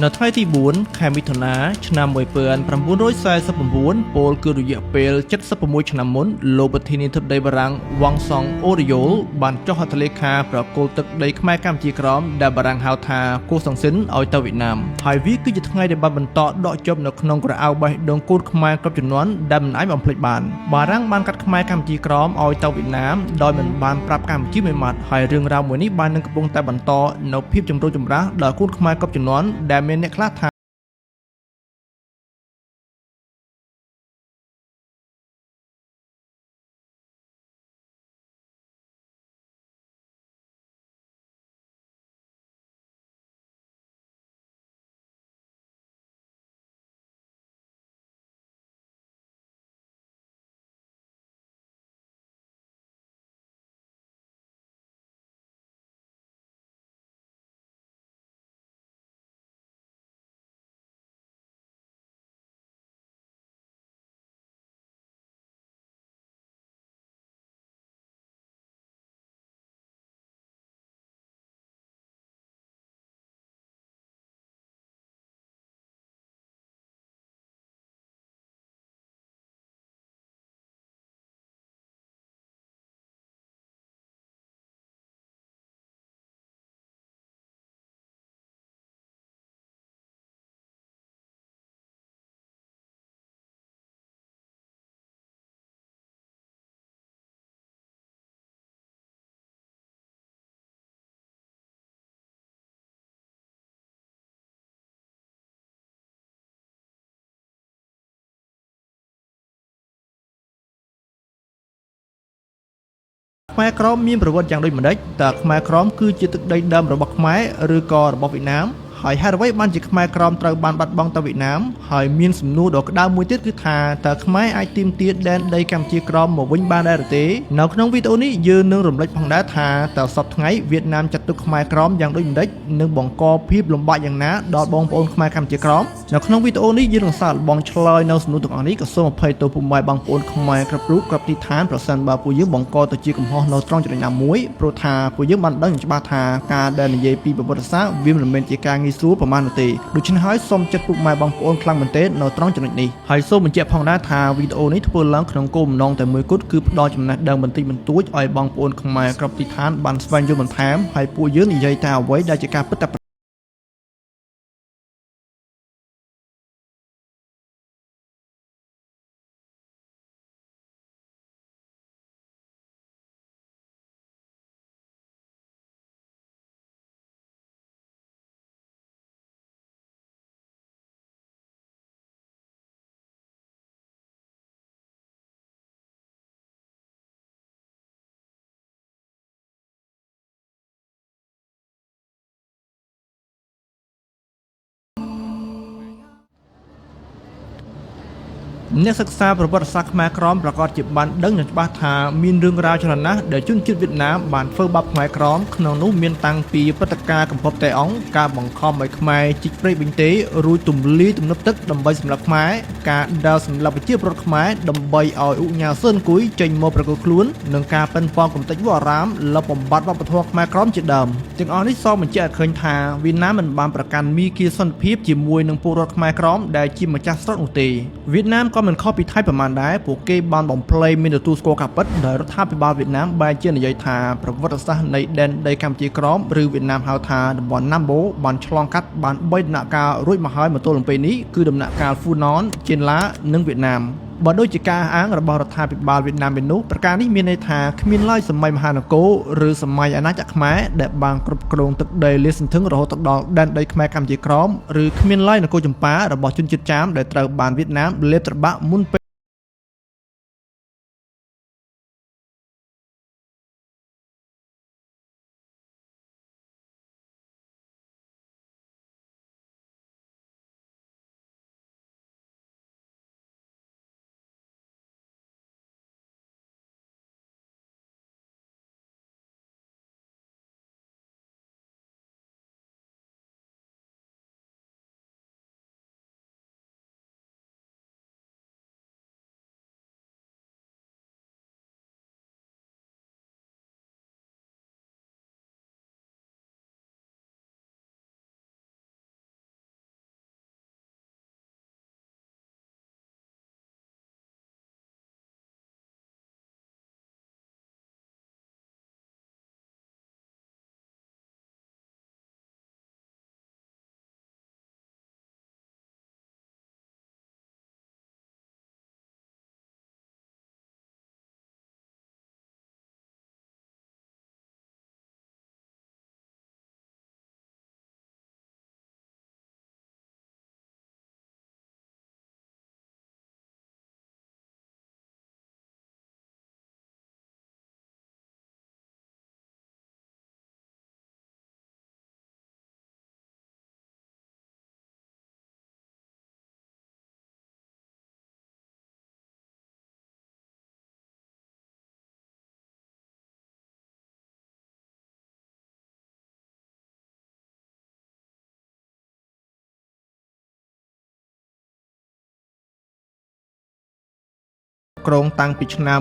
នៅថ្ងៃទី4 ខែមិថុនាឆ្នាំ1949ពលគឺរយៈពេល76ឆ្នាំមុនលោកប្រធានាធិបតីបារាំងវ៉ាងសុងអូរយ៉ូលបានចុះហត្ថលេខាប្រគល់ទឹកដីខ្មែរកម្ពុជាក្រោមដែលបារាំងហៅថាកូសាំងស៊ីនឲ្យទៅវៀតណាមហើយវាគឺជាថ្ងៃដែលបានបន្តដកជប់នៅក្នុងក្រអៅបេះដូងកូនខ្មែរគ្រប់ជំនាន់ដែលមិនអាចបំភ្លេចបានបារាំងបានកាត់ខ្មែរកម្ពុជាក្រោមឲ្យទៅវៀតណាមដោយមិនបានប្រាប់កម្ពុជាមួយម៉ាត់ហើយរឿងរ៉ាវមួយនេះបាននឹងកំពុងតែបន្តនៅភាពចម្រូងចម្រាសដល់កូនខ្មែរគ្រប់ជំនាន់ដែលមានអ្នកខ្លះថាខ្មែរក្រមមានប្រវត្តិយ៉ាងដូចម្ដេចតើខ្មែរក្រមគឺជាទឹកដីដើមរបស់ខ្មែរឬក៏របស់វៀតណាមហើយហេតុអ្វីបានជាខ្មែរក្រមត្រូវបានបាត់បង់ទៅវៀតណាមហើយមានសំណួរដ៏ក្តៅមួយទៀតគឺថាតើខ្មែរអាចទាមទារដែនដីកម្ពុជាក្រមមកវិញបានដែរឬទេនៅក្នុងវីដេអូនេះយើងនឹងរំលេចផងដែរថាតើសប្តាហ៍ថ្ងៃវៀតណាមចាត់ទុកខ្មែរក្រមយ៉ាងដូចម្ដេចនិងបង្កភាពលំបាកយ៉ាងណាដល់បងប្អូនខ្មែរកម្ពុជាក្រមនៅក្នុងវីដេអូនេះយើងនឹងសាកល្បងឆ្លើយនៅសំណួរទាំងអស់នេះក៏សូមអភ័យទោសពុកម៉ែបងប្អូនខ្មែរគ្រប់រូបគ្រប់ទីឋានប្រសិនបើពួកយើងបង្កទៅជាកំហុសនៅត្រង់ចំណុចណាមួយព្រោះថាពួកយើងបានដឹងច្បាស់ថាការដែលនិយាយពីប្រវត្តិសាស្ត្រវាមិនមែនជាការងាយស្រួលប្រហែលនោះទេដូច្នេះហើយសូមចិត្តពុកម៉ែបងប្អូនខ្លាំងមែនទែននៅត្រង់ចំណុចនេះហើយសូមបញ្ជាក់ផងដែរថាវីដេអូនេះធ្វើឡើងក្នុងគោលបំណងតែមួយគត់គឺផ្ដល់ចំណេះដឹងបន្តិចបន្តួចឲ្យបងប្អូនខ្មែរគ្រប់ទីឋានបានស្វែងយល់បន្ថែមហើយពួកយើងនិយាយតែអ្វីដែលជាការពិតតែអ្នកសិក្សាប្រវត្តិសាស្ត្រខ្មែរក្រមប្រកាសជាបានដឹងយ៉ាងច្បាស់ថាមានរឿងរ៉ាវច្រើនណាស់ដែលជនជាតិវៀតណាមបានធ្វើបាបខ្មែរក្រមក្នុងនោះមានតាំងពីព្រឹត្តិការណ៍កំពប់តេអុងការបង្ខំឲ្យខ្មែរជីកព្រៃបិញទេរួចទម្លាយទំនប់ទឹកដើម្បីសម្លាប់ខ្មែរការដើរសម្លាប់ប្រជាពលរដ្ឋខ្មែរដើម្បីឲ្យឧកញ៉ាសឿនគួយចេញមកប្រកួតខ្លួននិងការប៉ិនប៉ងគំនិតវត្តអារាមលុបបំបត្តិវប្បធម៌ខ្មែរក្រមជាដើមទាំងអស់នេះសបញ្ជាក់ឲ្យឃើញថាវៀតណាមមិនបានប្រកាន់មាគ៌ាសន្តិភាពជាមួយនឹងពលរដ្ឋខ្មែរក្រមដែលជាម្ចាស់ស្រុកនោះទេវៀតណាមក៏មិនខុសពីថៃប្រមាណដែរពួកគេបានបំភ្លៃមានទទួលស្គាល់ការពិតដោយរដ្ឋាភិបាលវៀតណាមបែរជានិយាយថាប្រវត្តិសាស្ត្រនៃដែនដីកម្ពុជាក្រមឬវៀតណាមហៅថាតំបន់ណាំបូបានឆ្លងកាត់បាន3ដំណាក់កាលរួចមកហើយមកទល់នឹងពេលនេះគឺដំណាក់កាលហ្វូណនជៀនឡានិងវៀតណាមបើដូចជាការអាងរបស់រដ្ឋាភិបាលវៀតណាមនោះប្រការនេះមានន័យថាគ្មានឡើយសម័យមហានគរឬសម័យអាណាចក្រខ្មែរដែលបានគ្រប់គ្រងទឹកដីលាតសន្ធឹងរហូតដល់ដែនដីខ្មែរកម្ពុជាក្រមឬគ្មានឡើយនគរចម្ប៉ារបស់ជនជាតិចាមដែលត្រូវបានវៀតណាមលេបត្របាក់មុនពេល គ្រងតាំងពីឆ្នាំ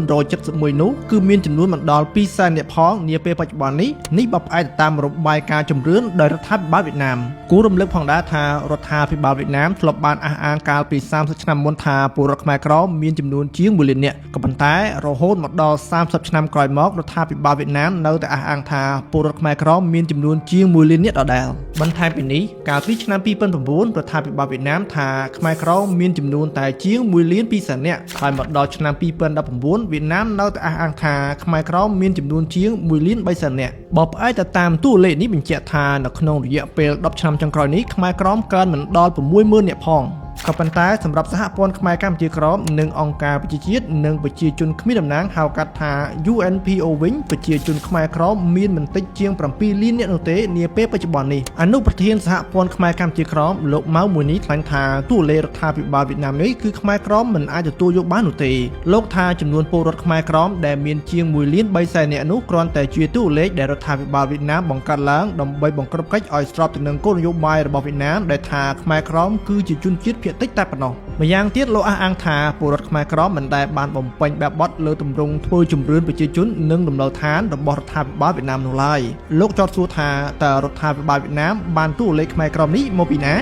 1471នោះគឺមានចំនួនមិនដល់200,000នាក់ផងនាពេលបច្ចុប្បន្ននេះបើផ្អែកតាមរបាយការណ៍ជំរឿនដោយរដ្ឋាភិបាលវៀតណាមគួររំលឹកផងដែរថារដ្ឋាភិបាលវៀតណាមធ្លាប់បានអះអាងកាលពី30ឆ្នាំមុនថាពលរដ្ឋខ្មែរក្រមមានចំនួនជាង1លាននាក់ក៏ប៉ុន្តែរហូតមកដល់30ឆ្នាំក្រោយមករដ្ឋាភិបាលវៀតណាមនៅតែអះអាងថាពលរដ្ឋខ្មែរក្រមមានចំនួនជាង1លាននាក់ដដែលបន្ថែមពីនេះកាលពីឆ្នាំ2009រដ្ឋាភិបាលវៀតណាមថាខ្មែរក្រមមានចំនួនតែជាង1លាន2សែននាក់ហើយមកដល់ឆ្នាំ2019វៀតណាមនៅតែអះអាងថាខ្មែរក្រមមានចំនួនជាង1លាន3សែននាក់បើផ្អែកទៅតាមតួលេខនេះបញ្ជាក់ថានៅក្នុងរយៈពេល10ឆ្នាំចុងក្រោយនេះខ្មែរក្រមកើនមិនដល់60,000នាក់ផងក៏ប៉ុន្តែសម្រាប់សហព័ន្ធខ្មែរកម្ពុជាក្រមនិងអង្គការប្រជាជាតិនិងប្រជាជនគ្មានតំណែងហៅកាត់ថា UNPO វិញប្រជាជនខ្មែរក្រមមានមិនតិចជាង7លាននាក់នោះទេនាពេលបច្ចុប្បន្ននេះអនុប្រធានសហព័ន្ធខ្មែរកម្ពុជាក្រមលោកម៉ៅមួយនេះថ្លែងថាតួលេខរដ្ឋាភិបាលវៀតណាមនេះគឺខ្មែរក្រមមិនអាចទទួលយកបាននោះទេលោកថាចំនួនពលរដ្ឋខ្មែរក្រមដែលមានជាង1លាន3សែននាក់នោះគ្រាន់តែជាតួលេខដែលរដ្ឋាភិបាលវៀតណាមបង្កើតឡើងដើម្បីបង្ក្រប់កិច្ចឲ្យស្របទៅនឹងគោលនយោបាយរបស់វៀតណាមដែលថាខ្មែរក្រមគឺជាជនជាតិភាគតិចតែប៉ុណ្ណោះម្យ៉ាងទៀតលោកអះអាងថាពលរដ្ឋខ្មែរក្រមមិនដែលបានបំពេញបែបបទលើទម្រង់ធ្វើជំរឿនប្រជាជននិងលំនៅឋានរបស់រដ្ឋាភិបាលវៀតណាមនោះឡើយលោកចោទសួរថាតើរដ្ឋាភិបាលវៀតណាមបានតួលេខខ្មែរក្រមនេះមកពីណា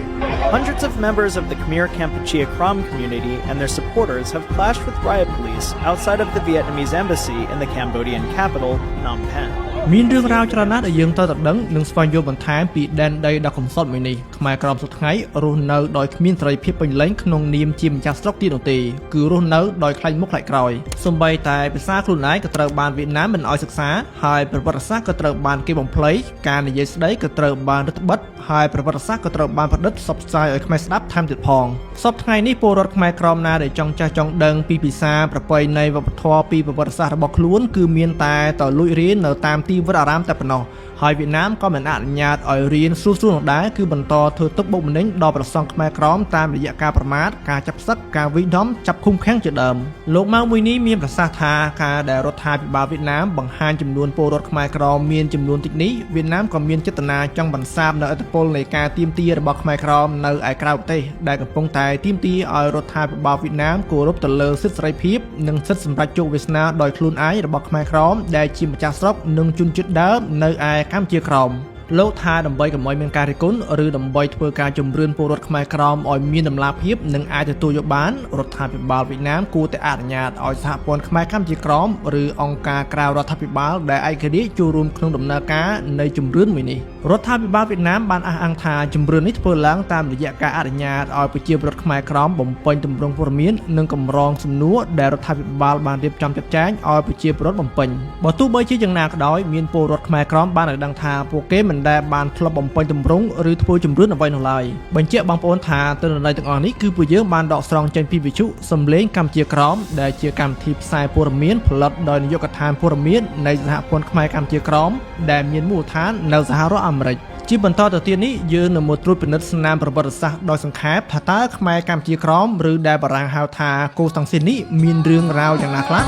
Hundreds of members of the Khmer Kampuchea Krom community and their supporters have clashed with riot police outside of the Vietnamese embassy in the Cambodian capital, Phnom Penh. មានរឿងរ៉ាវច្រើនណាស់ដែលយើងត្រូវតែដឹងនិងស្វែងយល់បន្ថែមពីដែនដីដ៏កំសត់មួយនេះខ្មែរក្រមសប្តាហ៍ថ្ងៃរស់នៅដោយគ្មានសេរីភាពពេញលេញក្នុងនាមជាម្ចាស់ស្រុកទៀតនោះទេគឺរស់នៅដោយខ្លាចមុខខ្លាចក្រោយសូម្បីតែភាសាខ្លួនឯងក៏ត្រូវបានវៀតណាមមិនឲ្យសិក្សាហើយប្រវត្តិសាស្ត្រក៏ត្រូវបានគេបំភ្លៃការនិយាយស្ដីក៏ត្រូវបានរឹតបន្តឹងហើយប្រវត្តិសាស្ត្រក៏ត្រូវបានប្រឌិតផ្សព្វផ្សាយឲ្យខ្មែរស្ដាប់ថែមទៀតផងសប្តាហ៍ថ្ងៃនេះពលរដ្ឋខ្មែរក្រមណាដែលចង់ចេះចង់ដឹងពីភាសាប្រពៃណីវប្បធម៌ពីប្រវត្តិសាស្ត្ររបស់ខ្លួនគឺមានតែតលួចរៀននៅតាមទីវត្តអារាមតែប៉ុណ្ណោះហើយវៀតណាមក៏មិនអនុញ្ញាតឲ្យរៀនស្រួលៗនោះដែរគឺបន្តធ្វើទុកបុកម្នេញដល់ប្រសង់ខ្មែរក្រមតាមរយៈការប្រមាថការចាប់ផ្សឹកការវិដំចាប់ឃុំឃាំងជាដើមលោកម៉ៅមួយនេះមានប្រសាសន៍ថាការដែលរដ្ឋាភិបាលវៀតណាមបង្ហាញចំនួនពលរដ្ឋខ្មែរក្រមមានចំនួនតិចនេះវៀតណាមក៏មានចេតនាចង់បន្សាបនៅឥទ្ធិពលនៃការទាមទាររបស់ខ្មែរក្រមនៅឯក្រៅប្រទេសដែលកំពុងតែទាមទារឲ្យរដ្ឋាភិបាលវៀតណាមគោរពទៅលើសិទ្ធិសេរីភាពនិងសិទ្ធិសម្រេចជោគវាសនាដោយខ្លួនឯងរបស់ខ្មែរក្រមដែលជាម្ចាស់ស្រុកនិងជនជាតិដើមនៅឯកម្ពុជាក្រមលោកថាដើម្បីកុំឲ្យមានការរិះគន់ឬដើម្បីធ្វើការជំរឿនពលរដ្ឋខ្មែរក្រមឲ្យមានតម្លាភាពនិងអាចទទួលយកបានរដ្ឋាភិបាលវៀតណាមគួរតែអនុញ្ញាតឲ្យសហព័ន្ធខ្មែរកម្ពុជាក្រមឬអង្គការក្រៅរដ្ឋាភិបាលដែលឯករាជ្យចូលរួមក្នុងដំណើរការនៃជំរឿនមួយនេះរដ្ឋាភិបាលវៀតណាមបានអះអាងថាជំរឿននេះធ្វើឡើងតាមរយៈការអនុញ្ញាតឲ្យប្រជាពលរដ្ឋខ្មែរក្រមបំពេញទម្រង់ព័ត៌មាននិងកម្រងសំណួរដែលរដ្ឋាភិបាលបានរៀបចំចាត់ចែងឲ្យប្រជាពលរដ្ឋបំពេញបើទោះបីជាយ៉ាងណាក៏ដោយមានពលរដ្ឋខ្មែរក្រមបានឲ្យដឹងថាពួកគេមិនដែលបានធ្លាប់បំពេញទម្រង់ឬធ្វើជំរឿនអ្វីនោះឡើយបញ្ជាក់បងប្អូនថាទិន្នន័យទាំងអស់នេះគឺពួកយើងបានដកស្រង់ចេញពីវិទ្យុសំឡេងកម្ពុជាក្រមដែលជាកម្មវិធីផ្សាយព័ត៌មានផលិតដោយនាយកដ្ឋានព័ត៌មាននៃសហព័ន្ធខ្មែរកម្ពុជាក្រមដែលមានមូលដ្ឋាននៅសហរដ្ឋអាមេរិកជាបន្តទៅទៀតនេះយើងនឹងមកត្រួតពិនិត្យស្នាមប្រវត្តិសាស្ត្រដោយសង្ខេបថាតើខ្មែរកម្ពុជាក្រមឬដែលបារាំងហៅថាកូស្តង់ស៊ីននេះមានរឿងរ៉ាវយ៉ាងណាខ្លះ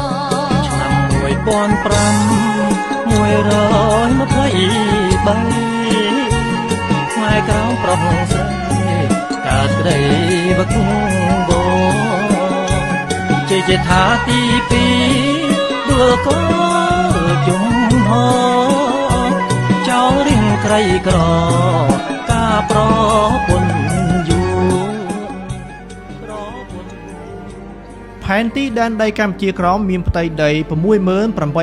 ឆ្នាំ1523ខ្មែរក្រមប្រុសស្រីកើតក្តីបគុំបងជ័យថាទី2ដួលកោជុំហោចោលរៀងក្រីក្រការប្រពន្ធយូផែនទីដែនដីកម្ពុជាក្រមមានផ្ទៃដី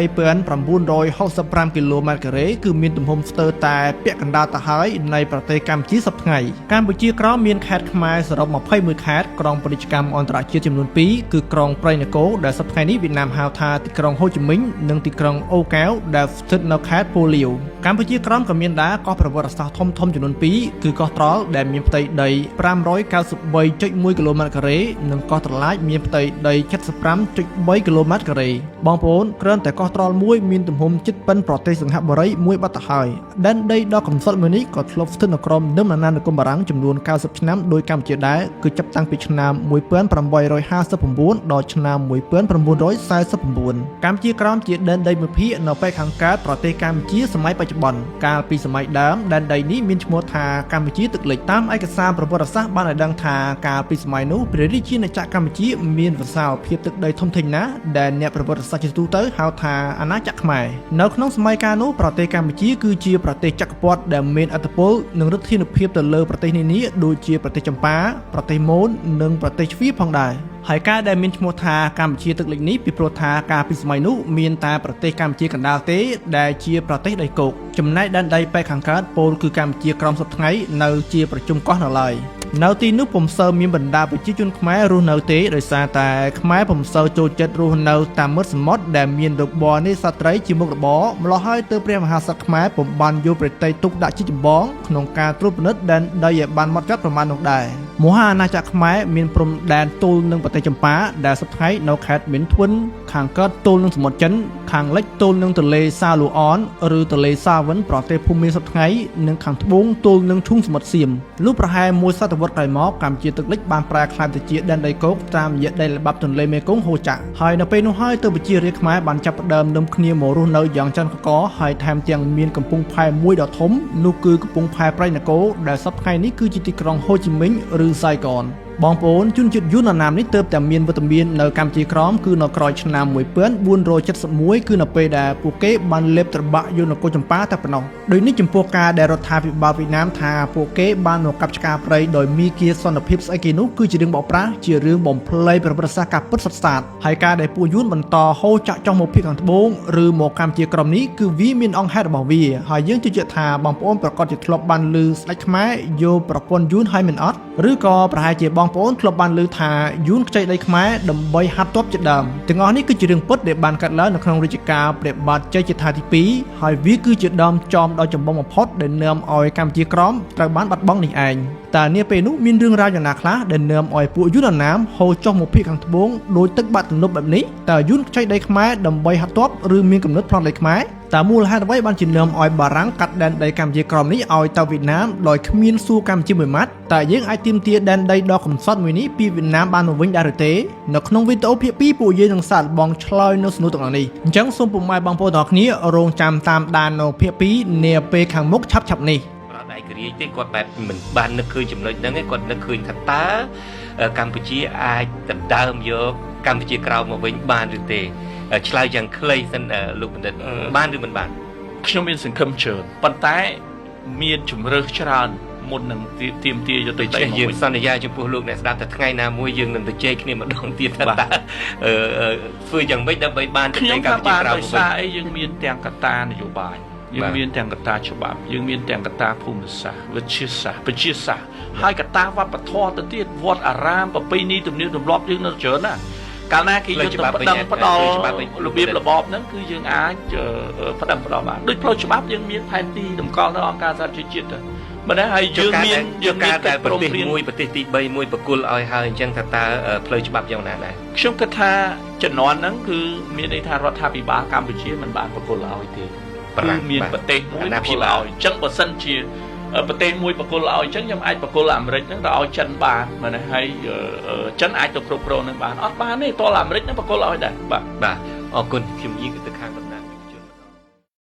68,965 គីឡូម៉ែត្រការ៉េគឺមានទំហំស្ទើរតែពាក់កណ្ដាលទៅហើយនៃប្រទេសកម្ពុជាសប្តាហ៍ថ្ងៃកម្ពុជាក្រមមានខេត្តខ្មែរសរុប21ខេត្តក្រុងពាណិជ្ជកម្មអន្តរជាតិចំនួន2គឺក្រុងព្រៃនគរដែលសប្តាហ៍ថ្ងៃនេះវៀតណាមហៅថាទីក្រុងហូជីមិញនិងទីក្រុងអូកែវដែលស្ថិតនៅខេត្តពោលាវកម្ពុជាក្រមក៏មានដែរកោះប្រវត្តិសាស្ត្រធំចំនួន2គឺកោះត្រល់ដែលមានផ្ទៃដី 593.1 គីឡូម៉ែត្រការ៉េនិងកោះត្រឡាចមានផ្ទៃដី 75.3 គីឡូម៉ែត្រការ៉េបងប្អូនគ្រាន់តែកោះត្រល់មួយមានទំហំជិតប៉ុនប្រទេសសិង្ហបុរីមួយបាត់ទៅហើយដែនដីដ៏កំសត់មួយនេះក៏ធ្លាប់ស្ថិតនៅក្រោមនឹមអាណានិគមបារាំងចំនួន90ឆ្នាំដោយកម្ពុជាដែរគឺចាប់តាំងពីឆ្នាំ1859ដល់ឆ្នាំ1949កម្ពុជាក្រោមជាដែនដីមួយភាគនៅប៉ែកខាងកើតប្រទេសកម្ពុជាសម័យបច្ចុប្បន្នកាលពីសម័យដើមដែនដីនេះមានឈ្មោះថាកម្ពុជាទឹកលិចតាមឯកសារប្រវត្តិសាស្ត្របានឲ្យដឹងថាកាលពីសម័យនោះព្រះរាជាណាចក្រកម្ពុជាមានវសាល ភាពទឹកដីធំធេងណាស់ដែលអ្នកប្រវត្តិសាស្ត្រជាទូទៅហៅថាអាណាចក្រខ្មែរនៅក្នុងសម័យកាលនោះប្រទេសកម្ពុជាគឺជាប្រទេសចក្រពត្តិដែលមានឥទ្ធិពលនិងឫទ្ធានុភាពទៅលើប្រទេសនានាដូចជាប្រទេសចម្ប៉ាប្រទេសមូននិងប្រទេសជ្វាផងដែរហើយការដែលមានឈ្មោះថាកម្ពុជាទឹកលិចនេះពីព្រោះថាកាលពីសម័យនោះមានតែប្រទេសកម្ពុជាកណ្ដាលទេដែលជាប្រទេសដីគោកចំណែកដែនដីប៉ែកខាងកើតពោលគឺកម្ពុជាក្រោមសពថ្ងៃនៅជាប្រជុំកោះនៅឡើយនៅទីនោះពុំសូវមានបណ្ដាប្រជាជនខ្មែររស់នៅទេដោយសារតែខ្មែរពុំសូវចូលចិត្តរស់នៅតាមមាត់សមុទ្រដែលមានរបរនេសាទត្រីជាមុខរបរម្ល៉េះហើយទើបព្រះមហាក្សត្រខ្មែរពុំបានយកប្រទេសទុកដាក់ជាចម្បងក្នុងការត្រួតពិនិត្យដែនដីឲ្យបានហ្មត់ចត់ប្រមាណនោះដែរមហាអាណាចក្រខ្មែរមានព្រំដែនទល់នឹងប្រទេសចម្ប៉ាដែលសព្វថ្ងៃនៅខេត្តមានធ្វុនខាងកើតទល់នឹងសមុទ្រចិនខាងលិចទល់នឹងទន្លេសាឡូអនឬទន្លេសាវិនប្រទេសភូមាសព្វថ្ងៃនិងខាងត្បូងទល់នឹងឈូងសមុទ្រសៀមលុះប្រហែលមួយសតវត្សក្រោយមកកម្ពុជាទឹកលិចបានប្រែក្លាយទៅជាដែនដីគោកតាមរយៈដីល្បាប់ទន្លេមេគង្គហូរចាក់ហើយនៅពេលនោះហើយទើបប្រជារាស្ត្រខ្មែរបានចាប់ផ្ដើមនាំគ្នាមករស់នៅយ៉ាងច្រើនកកហើយថែមទាំងមានកំពង់ផែមួយដ៏ធំនោះគឺកំពង់ផែប្រៃនគរដែលសព្វថ្ងៃនេះគឺជាទីក្រុងហូជីមិញឬសៃកនបងប្អូនជនជាតិយួនណាមនេះទើបតែមានវត្តមាននៅកម្ពុជាក្រោមគឺនៅក្រោយឆ្នាំ1471គឺនៅពេលដែលពួកគេបានលេបត្របាក់យកនគរចម្ប៉ាតែប៉ុណ្ណោះដោយនេះចំពោះការដែលរដ្ឋាភិបាលវៀតណាមថាពួកគេបានមកកាប់ឆ្ការព្រៃដោយមីគាសន្តិភាពស្អីគេនោះគឺជារឿងបោកប្រាស់ជារឿងបំភ្លៃប្រវត្តិសាស្ត្រការពិតសុទ្ធសាធហើយការដែលពួកយួនបន្តហូរចាក់ចុះមកភាគខាងត្បូងឬមកកម្ពុជាក្រោមនេះគឺវាមានអង្គហេតុរបស់វាហើយយើងជឿជាក់ថាបងប្អូនប្រកាសជាធ្លាប់បានឮស្ដេចខ្មែរយកប្រពន្ធយួនហើយមិនអត់ឬក៏ប្រហែលជាបងប្អូនធ្លាប់បានឮថាយួនខ្ចីដីខ្មែរដើម្បីហាត់ទ័ពជាដើមទាំងអស់នេះគឺជារឿងពិតដែលបានកើតឡើងនៅក្នុងរាជការព្រះបាទជ័យជេដ្ឋាទី2ហើយវាគឺជាដើមចំដ៏ចម្បងបំផុតដែលនាំឲ្យកម្ពុជាក្រោមត្រូវបានបាត់បង់នេះឯងតើនាពេលនោះមានរឿងរ៉ាវយ៉ាងណាខ្លះដែលនាំឲ្យពួកយួនណាមហូរចុះមកភាគខាងត្បូងដោយទឹកបាក់ទំនប់បែបនេះតើយួនខ្ចីដីខ្មែរដើម្បីហាត់ទ័ពឬមានកំណត់ប្លន់ដីខ្មែរតើមូលហេតុអ្វីបានជានាំឲ្យបារាំងកាត់ដែនដីកម្ពុជាក្រោមនេះឲ្យទៅវៀតណាមដោយគ្មានសួរកម្ពុជាមួយម៉ាត់តើយើងអាចទាមទារដែនដីដ៏កំសត់មួយនេះពីវៀតណាមបានមកវិញដែរឬទេនៅក្នុងវីដេអូភាគ2ពួកយើងនឹងសាកល្បងឆ្លើយនៅសំណួរទាំងអស់នេះអញ្ចឹងសូមពុកម៉ែបងប្អូនទាំងអស់គ្នារងចាំតាមដាននៅភាគ2នាពេលខាងមុខឆាប់ៗនេះប្រដៃក្រៀកទេគាត់បែបមិនបាននឹកឃើញចំណុចហ្នឹងឯងគាត់នឹកឃើញថាតើកម្ពុជាអាចដណ្ដើមយកកម្ពុជាក្រោមមកវិញបានឬទេឆ្លើយយ៉ាងខ្លីសិនលោកបណ្ឌិតបានឬមិនបានខ្ញុំមានសង្ឃឹមច្រើនប៉ុន្តែមានជំរើសច្រើនមុននឹងទាមទារយុត្តិធម៌យើងសន្យាចំពោះលោកអ្នកស្ដាប់ថាថ្ងៃណាមួយយើងនឹងទៅជែកគ្នាម្ដងទៀតថាតើធ្វើយ៉ាងម៉េចដើម្បីបានទៅកម្ពុជាក្រោមវិញខ្ញុំថាបានដោយសារអីយើងមានទាំងកត្តានយោបាយយើងមានទាំងកត្តាច្បាប់យើងមានទាំងកត្តាភូមិសាស្ត្រវិទ្យាសាស្ត្រប្រជាសាស្ត្រហើយកត្តាវប្បធម៌ទៅទៀតវត្តអារាមប្រពៃណីទំនៀមទម្លាប់យើងនៅច្រើនណាកាលណាគេយកទៅផ្ដល់របៀបរបបហ្នឹងគឺយើងអាចផ្ដល់បានដូចផ្លូវច្បាប់យើងមានផែនទីតម្កល់នៅអង្គការសហប្រជាជាតិមិនដែរហើយយើងមានតែប្រទេសមួយប្រទេសទី3មួយបកគលឲ្យហើយអញ្ចឹងថាតើផ្លូវច្បាប់យ៉ាងណាដែរខ្ញុំគិតថាជំនាន់ហ្នឹងគឺមានន័យថារដ្ឋាភិបាលកម្ពុជាមិនបានបកគលឲ្យទេគឺមានប្រទេសមួយបកគលឲ្យអញ្ចឹងបើសិនជាប្រទេសមួយបកគលឲ្យអញ្ចឹងខ្ញុំអាចបកគលអាមេរិកហ្នឹងទៅឲ្យចិនបានមែនទេហើយចិនអាចទៅគ្រប់គ្រងនឹងបានអត់បានទេតើអាមេរិកហ្នឹងបកគលឲ្យដែរបាទអរគុណខ្ញុំនិយាយទៅខាង